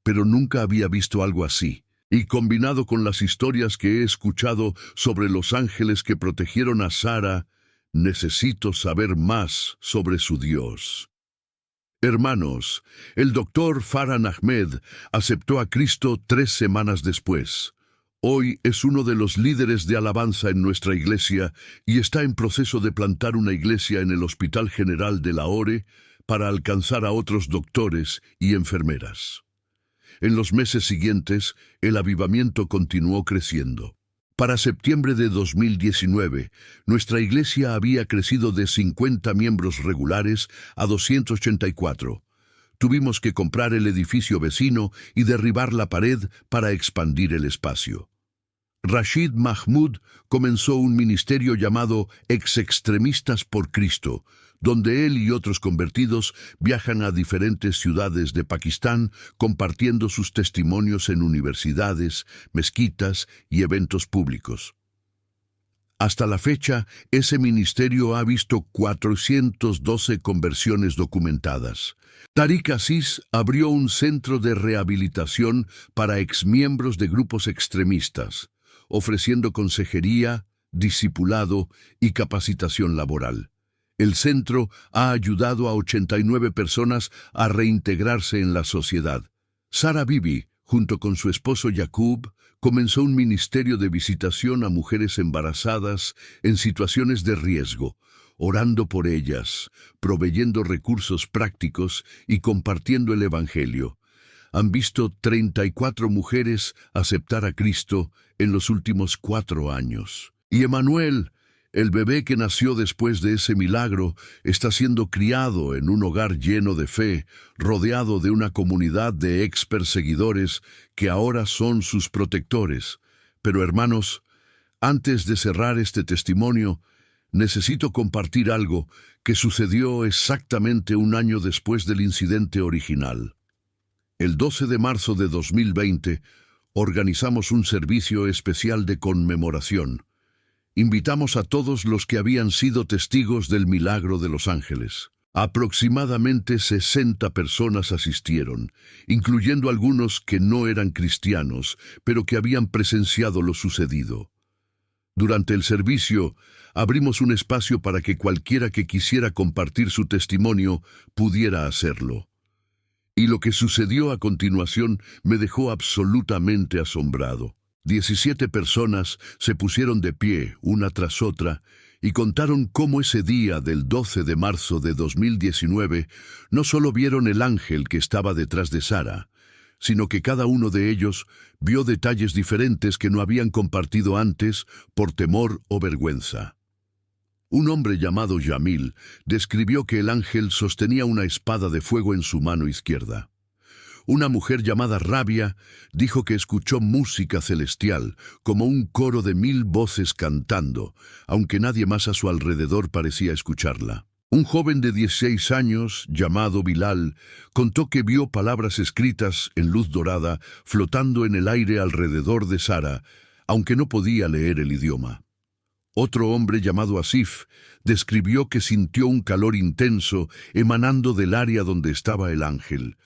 A: pero nunca había visto algo así. Y combinado con las historias que he escuchado sobre los ángeles que protegieron a Sara, necesito saber más sobre su Dios». Hermanos, el doctor Farhan Ahmed aceptó a Cristo 3 semanas después. Hoy es uno de los líderes de alabanza en nuestra iglesia y está en proceso de plantar una iglesia en el Hospital General de Lahore para alcanzar a otros doctores y enfermeras. En los meses siguientes, el avivamiento continuó creciendo. Para septiembre de 2019, nuestra iglesia había crecido de 50 miembros regulares a 284. Tuvimos que comprar el edificio vecino y derribar la pared para expandir el espacio. Rashid Mahmoud comenzó un ministerio llamado Ex-Extremistas por Cristo, donde él y otros convertidos viajan a diferentes ciudades de Pakistán compartiendo sus testimonios en universidades, mezquitas y eventos públicos. Hasta la fecha, ese ministerio ha visto 412 conversiones documentadas. Tariq Aziz abrió un centro de rehabilitación para exmiembros de grupos extremistas, ofreciendo consejería, discipulado y capacitación laboral. El centro ha ayudado a 89 personas a reintegrarse en la sociedad. Sara Bibi, junto con su esposo Jacob, comenzó un ministerio de visitación a mujeres embarazadas en situaciones de riesgo, orando por ellas, proveyendo recursos prácticos y compartiendo el Evangelio. Han visto 34 mujeres aceptar a Cristo en los últimos 4 años. Y Emanuel, el bebé que nació después de ese milagro, está siendo criado en un hogar lleno de fe, rodeado de una comunidad de ex-perseguidores que ahora son sus protectores. Pero hermanos, antes de cerrar este testimonio, necesito compartir algo que sucedió exactamente 1 año después del incidente original. El 12 de marzo de 2020, organizamos un servicio especial de conmemoración. Invitamos a todos los que habían sido testigos del milagro de los ángeles. Aproximadamente 60 personas asistieron, incluyendo algunos que no eran cristianos, pero que habían presenciado lo sucedido. Durante el servicio, abrimos un espacio para que cualquiera que quisiera compartir su testimonio pudiera hacerlo. Y lo que sucedió a continuación me dejó absolutamente asombrado. 17 personas se pusieron de pie, una tras otra, y contaron cómo ese día del 12 de marzo de 2019 no solo vieron el ángel que estaba detrás de Sara, sino que cada uno de ellos vio detalles diferentes que no habían compartido antes por temor o vergüenza. Un hombre llamado Yamil describió que el ángel sostenía una espada de fuego en su mano izquierda. Una mujer llamada Rabia dijo que escuchó música celestial, como un coro de 1000 voces cantando, aunque nadie más a su alrededor parecía escucharla. Un joven de 16 años, llamado Bilal, contó que vio palabras escritas en luz dorada flotando en el aire alrededor de Sara, aunque no podía leer el idioma. Otro hombre llamado Asif describió que sintió un calor intenso emanando del área donde estaba el ángel,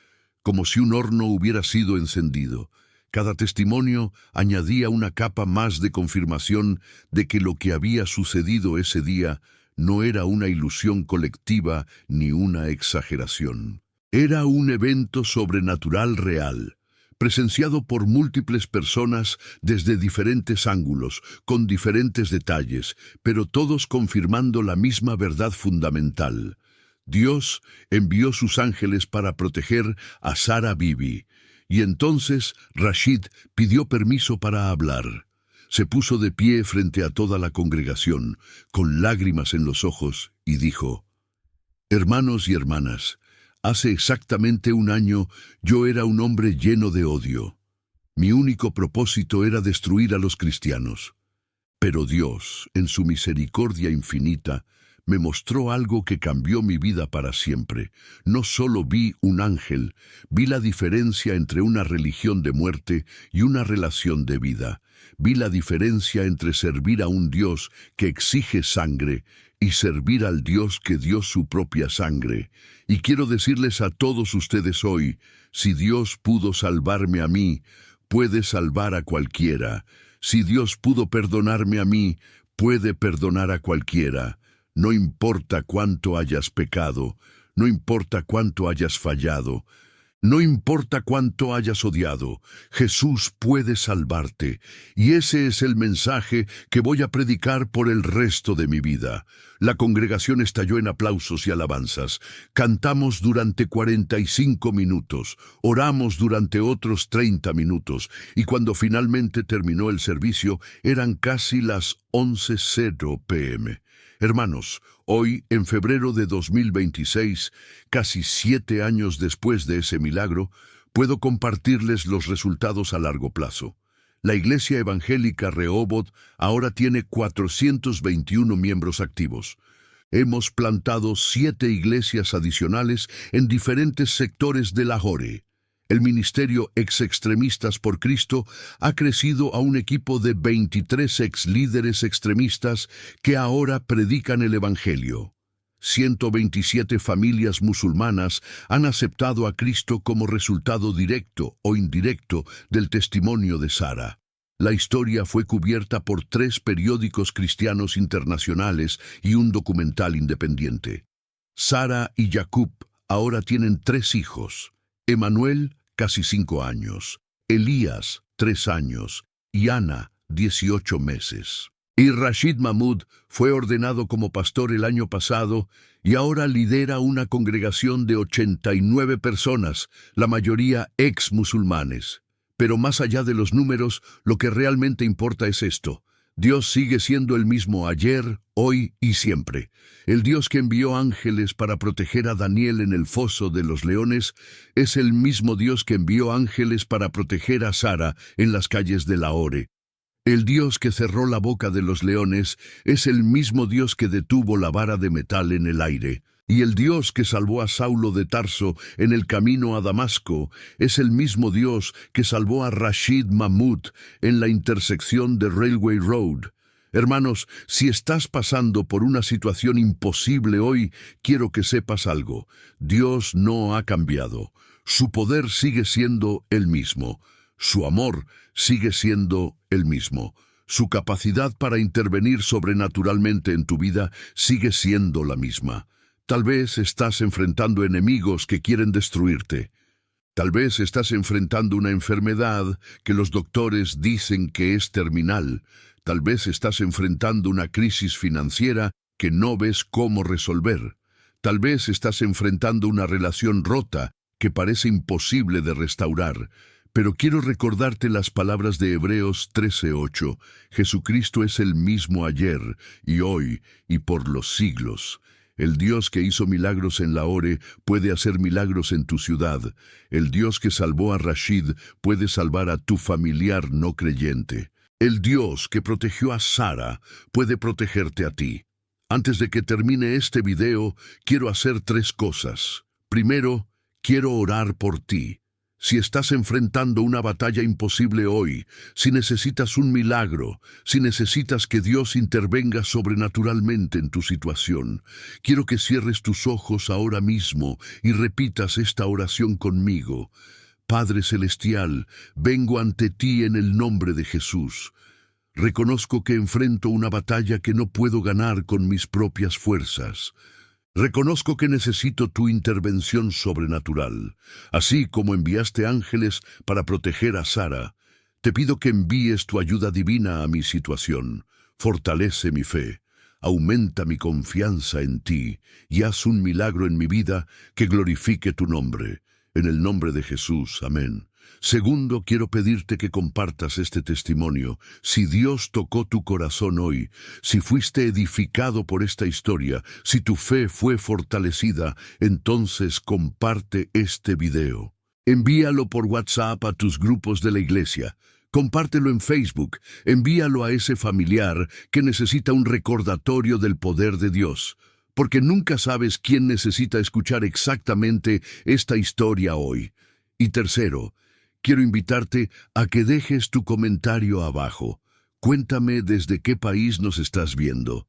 A: como si un horno hubiera sido encendido. Cada testimonio añadía una capa más de confirmación de que lo que había sucedido ese día no era una ilusión colectiva ni una exageración. Era un evento sobrenatural real, presenciado por múltiples personas desde diferentes ángulos, con diferentes detalles, pero todos confirmando la misma verdad fundamental. Dios envió sus ángeles para proteger a Sara Bibi, y entonces Rashid pidió permiso para hablar. Se puso de pie frente a toda la congregación, con lágrimas en los ojos, y dijo: «Hermanos y hermanas, hace exactamente un año yo era un hombre lleno de odio. Mi único propósito era destruir a los cristianos. Pero Dios, en su misericordia infinita, me mostró algo que cambió mi vida para siempre. No solo vi un ángel, vi la diferencia entre una religión de muerte y una relación de vida. Vi la diferencia entre servir a un Dios que exige sangre y servir al Dios que dio su propia sangre. Y quiero decirles a todos ustedes hoy, si Dios pudo salvarme a mí, puede salvar a cualquiera. Si Dios pudo perdonarme a mí, puede perdonar a cualquiera. No importa cuánto hayas pecado, no importa cuánto hayas fallado, no importa cuánto hayas odiado, Jesús puede salvarte. Y ese es el mensaje que voy a predicar por el resto de mi vida. La congregación estalló en aplausos y alabanzas. Cantamos durante 45 minutos, oramos durante otros 30 minutos, y cuando finalmente terminó el servicio, eran casi las 11:00 p.m. Hermanos, hoy, en febrero de 2026, casi 7 años después de ese milagro, puedo compartirles los resultados a largo plazo. La Iglesia Evangélica Rehoboth ahora tiene 421 miembros activos. Hemos plantado 7 iglesias adicionales en diferentes sectores de Lahore. El ministerio Ex-Extremistas por Cristo ha crecido a un equipo de 23 ex-líderes extremistas que ahora predican el Evangelio. 127 familias musulmanas han aceptado a Cristo como resultado directo o indirecto del testimonio de Sara. La historia fue cubierta por 3 periódicos cristianos internacionales y un documental independiente. Sara y Jacob ahora tienen 3 hijos. Emanuel, casi 5 años, Elías, 3 años, y Ana, 18 meses. Y Rashid Mahmoud fue ordenado como pastor el año pasado y ahora lidera una congregación de 89 personas, la mayoría ex-musulmanes. Pero más allá de los números, lo que realmente importa es esto: Dios sigue siendo el mismo ayer, hoy y siempre. El Dios que envió ángeles para proteger a Daniel en el foso de los leones es el mismo Dios que envió ángeles para proteger a Sara en las calles de Lahore. El Dios que cerró la boca de los leones es el mismo Dios que detuvo la vara de metal en el aire. Y el Dios que salvó a Saulo de Tarso en el camino a Damasco es el mismo Dios que salvó a Rashid Mahmoud en la intersección de Railway Road. Hermanos, si estás pasando por una situación imposible hoy, quiero que sepas algo: Dios no ha cambiado. Su poder sigue siendo el mismo. Su amor sigue siendo el mismo. Su capacidad para intervenir sobrenaturalmente en tu vida sigue siendo la misma. Tal vez estás enfrentando enemigos que quieren destruirte. Tal vez estás enfrentando una enfermedad que los doctores dicen que es terminal. Tal vez estás enfrentando una crisis financiera que no ves cómo resolver. Tal vez estás enfrentando una relación rota que parece imposible de restaurar. Pero quiero recordarte las palabras de Hebreos 13:8. Jesucristo es el mismo ayer y hoy y por los siglos. El Dios que hizo milagros en Lahore puede hacer milagros en tu ciudad. El Dios que salvó a Rashid puede salvar a tu familiar no creyente. El Dios que protegió a Sara puede protegerte a ti. Antes de que termine este video, quiero hacer 3 cosas. Primero, quiero orar por ti. Si estás enfrentando una batalla imposible hoy, si necesitas un milagro, si necesitas que Dios intervenga sobrenaturalmente en tu situación, quiero que cierres tus ojos ahora mismo y repitas esta oración conmigo. Padre Celestial, vengo ante ti en el nombre de Jesús. Reconozco que enfrento una batalla que no puedo ganar con mis propias fuerzas. Reconozco que necesito tu intervención sobrenatural. Así como enviaste ángeles para proteger a Sara, te pido que envíes tu ayuda divina a mi situación. Fortalece mi fe, aumenta mi confianza en ti y haz un milagro en mi vida que glorifique tu nombre. En el nombre de Jesús, amén. Segundo, quiero pedirte que compartas este testimonio. Si Dios tocó tu corazón hoy, si fuiste edificado por esta historia, si tu fe fue fortalecida, entonces comparte este video. Envíalo por WhatsApp a tus grupos de la iglesia. Compártelo en Facebook. Envíalo a ese familiar que necesita un recordatorio del poder de Dios. Porque nunca sabes quién necesita escuchar exactamente esta historia hoy. Y tercero, quiero invitarte a que dejes tu comentario abajo. Cuéntame desde qué país nos estás viendo.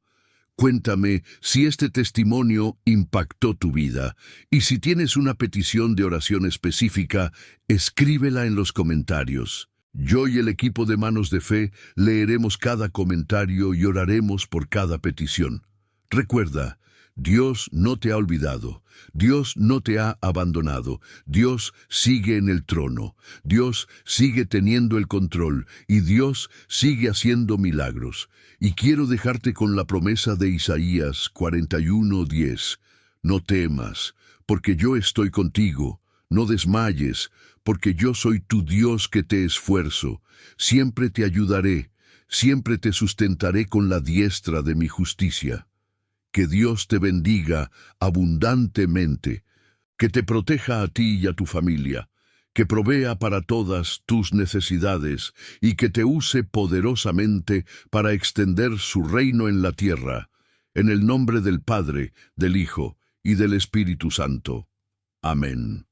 A: Cuéntame si este testimonio impactó tu vida. Y si tienes una petición de oración específica, escríbela en los comentarios. Yo y el equipo de Manos de Fe leeremos cada comentario y oraremos por cada petición. Recuerda, Dios no te ha olvidado, Dios no te ha abandonado, Dios sigue en el trono, Dios sigue teniendo el control y Dios sigue haciendo milagros. Y quiero dejarte con la promesa de Isaías 41:10. No temas, porque yo estoy contigo, no desmayes, porque yo soy tu Dios que te esfuerzo, siempre te ayudaré, siempre te sustentaré con la diestra de mi justicia. Que Dios te bendiga abundantemente, que te proteja a ti y a tu familia, que provea para todas tus necesidades y que te use poderosamente para extender su reino en la tierra. En el nombre del Padre, del Hijo y del Espíritu Santo. Amén.